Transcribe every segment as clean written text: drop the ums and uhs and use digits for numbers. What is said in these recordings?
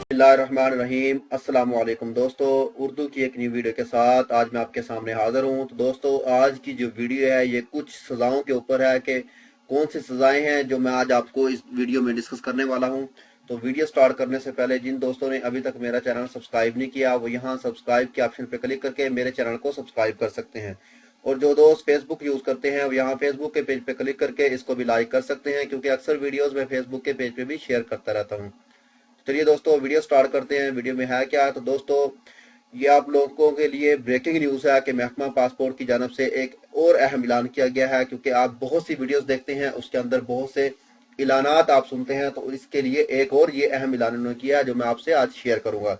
बिस्मिल्लाहिर्रहमानिर्रहीम। अस्सलाम वालेकुम दोस्तों, उर्दू की एक नई वीडियो के साथ आज मैं आपके सामने हाजिर हूँ। तो दोस्तों, आज की जो वीडियो है ये कुछ सज़ाओं के ऊपर है कि कौन सी सज़ाएं हैं जो मैं आज आपको इस वीडियो में डिस्कस करने वाला हूँ। तो वीडियो स्टार्ट करने से पहले जिन दोस्तों ने अभी तक मेरा चैनल सब्सक्राइब नहीं किया वो यहाँ सब्सक्राइब के ऑप्शन पर क्लिक करके मेरे चैनल को सब्सक्राइब कर सकते हैं। और जो दोस्त फेसबुक यूज़ करते हैं वो यहाँ फेसबुक के पेज पे क्लिक करके इसको भी लाइक कर सकते हैं, क्योंकि अक्सर वीडियोज़ मैं फेसबुक के पेज पे भी शेयर करता रहता हूँ। चलिए दोस्तों, वीडियो स्टार्ट करते हैं। वीडियो में है क्या, तो दोस्तों ये आप लोगों के लिए ब्रेकिंग न्यूज़ है कि महकमा पासपोर्ट की जानब से एक और अहम ऐलान किया गया है। क्योंकि आप बहुत सी वीडियोस देखते हैं, उसके अंदर बहुत से ऐलानात आप सुनते हैं, तो इसके लिए एक और ये अहम ऐलान उन्होंने किया है जो मैं आपसे आज शेयर करूंगा।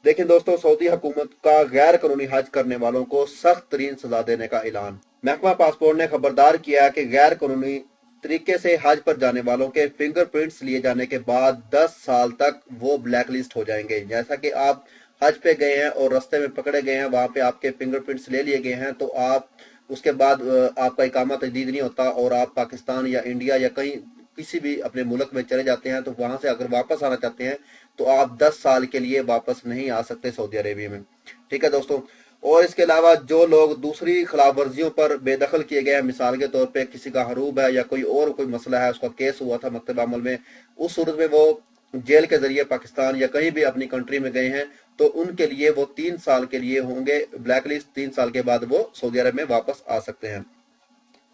देखिए दोस्तों, सऊदी हुकूमत का गैर कानूनी हज करने वालों को सख्त तरीन सजा देने का ऐलान। महकमा पासपोर्ट ने खबरदार किया है कि गैर कानूनी तरीके से हज पर जाने वालों के फिंगरप्रिंट्स लिए जाने के बाद 10 साल तक वो ब्लैक लिस्ट हो जाएंगे। जैसा कि आप हज पे गए हैं और रास्ते में पकड़े गए हैं, वहां पे आपके फिंगरप्रिंट्स ले लिए गए हैं, तो आप उसके बाद आपका इकामा तजदीद नहीं होता और आप पाकिस्तान या इंडिया या कहीं किसी भी अपने मुल्क में चले जाते हैं, तो वहां से अगर वापस आना चाहते हैं तो आप 10 साल के लिए वापस नहीं आ सकते सऊदी अरेबिया में। ठीक है दोस्तों। और इसके अलावा जो लोग दूसरी खिलाफ वर्जियों पर बेदखल किए गए हैं, मिसाल के तौर पे किसी का हरूब है या कोई मसला है, उसका केस हुआ था मकतब अमल में, उस सूरत में वो जेल के जरिए पाकिस्तान या कहीं भी अपनी कंट्री में गए हैं, तो उनके लिए वो 3 साल के लिए होंगे ब्लैक लिस्ट। 3 साल के बाद वो सऊदी अरब में वापस आ सकते हैं।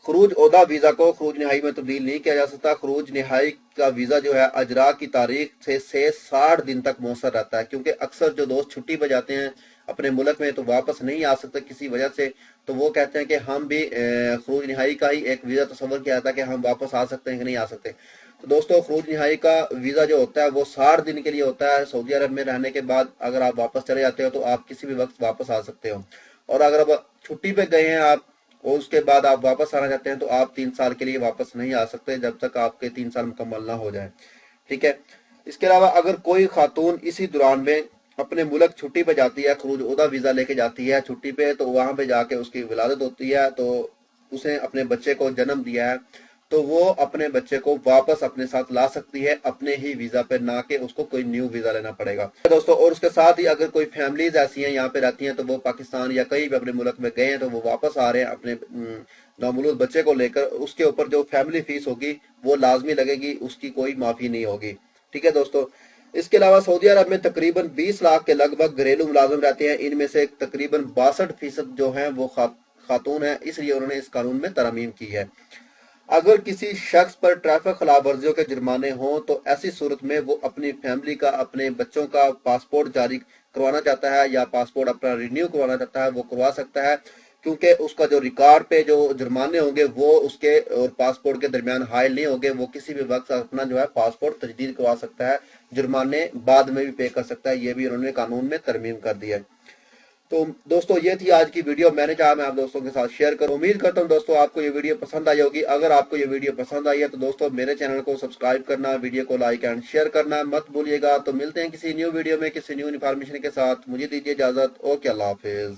खरूज ओदा वीजा को खरूज निहाई में तब्दील नहीं किया जा सकता। खरूज निहाई का वीजा जो है अजरा की तारीख से 60 दिन तक मौसर रहता है, क्योंकि अक्सर जो दोस्त छुट्टी पर जाते हैं अपने मुल्क में तो वापस नहीं आ सकते किसी वजह से, तो वो कहते हैं कि हम भी खरूज निहाई का ही एक वीजा तस्वर किया था कि हम वापस आ सकते हैं कि नहीं आ सकते। तो दोस्तों, खरूज निहाई का वीजा जो होता है वो 60 दिन के लिए होता है। सऊदी अरब में रहने के बाद अगर आप वापस चले जाते हो तो आप किसी भी वक्त वापस आ सकते हो। और अगर आप छुट्टी पे गए हैं आप और उसके बाद आप वापस आना चाहते हैं तो आप 3 साल के लिए वापस नहीं आ सकते जब तक आपके 3 साल मुकम्मल ना हो जाए। ठीक है। इसके अलावा अगर कोई खातून इसी दौरान में अपने मुल्क छुट्टी पे जाती है, खरूज ओदा वीजा लेके जाती है छुट्टी पे, तो वहां पे जाके उसकी विलादत होती है, तो उसने अपने बच्चे को जन्म दिया है, तो वो अपने बच्चे को वापस अपने साथ ला सकती है अपने ही वीजा पे, ना कि उसको कोई न्यू वीजा लेना पड़ेगा दोस्तों। और उसके साथ ही अगर कोई फैमिलीज ऐसी हैं यहाँ पे रहती हैं, तो वो पाकिस्तान या कहीं भी अपने मुल्क में गए हैं तो वो वापस आ रहे हैं अपने नौमौलूद बच्चे को लेकर, उसके ऊपर जो फैमिली फीस होगी वो लाजमी लगेगी, उसकी कोई माफी नहीं होगी। ठीक है दोस्तों। इसके अलावा सऊदी अरब में तकरीबन 20 लाख के लगभग घरेलू मुलाजिम रहते हैं। इनमें से तकरीबन 62% जो हैं वो खातून हैं, इसलिए उन्होंने इस कानून में तरमीम की है। अगर किसी शख्स पर ट्रैफिक खिलाफ वर्जियों के जुर्माने हों तो ऐसी सूरत में वो अपनी फैमिली का, अपने बच्चों का पासपोर्ट जारी करवाना चाहता है या पासपोर्ट अपना रिन्यू करवाना चाहता है, वो करवा सकता है, क्योंकि उसका जो रिकॉर्ड पे जो जुर्माने होंगे वो उसके और पासपोर्ट के दरमियान हाइल नहीं होंगे। वो किसी भी वक्त अपना जो है पासपोर्ट तजदीद करवा सकता है, जुर्माने बाद में भी पे कर सकता है। ये भी उन्होंने कानून में तरमीम कर दिया है। तो दोस्तों, ये थी आज की वीडियो, मैंने चाहा मैं आप दोस्तों के साथ शेयर करूं। उम्मीद करता हूं दोस्तों आपको ये वीडियो पसंद आई होगी। अगर आपको ये वीडियो पसंद आई है तो दोस्तों मेरे चैनल को सब्सक्राइब करना, वीडियो को लाइक एंड शेयर करना मत भूलिएगा। तो मिलते हैं किसी न्यू वीडियो में किसी न्यू इन्फॉर्मेशन के साथ। मुझे दीजिए इजाजत। ओके, अल्लाह हाफिज।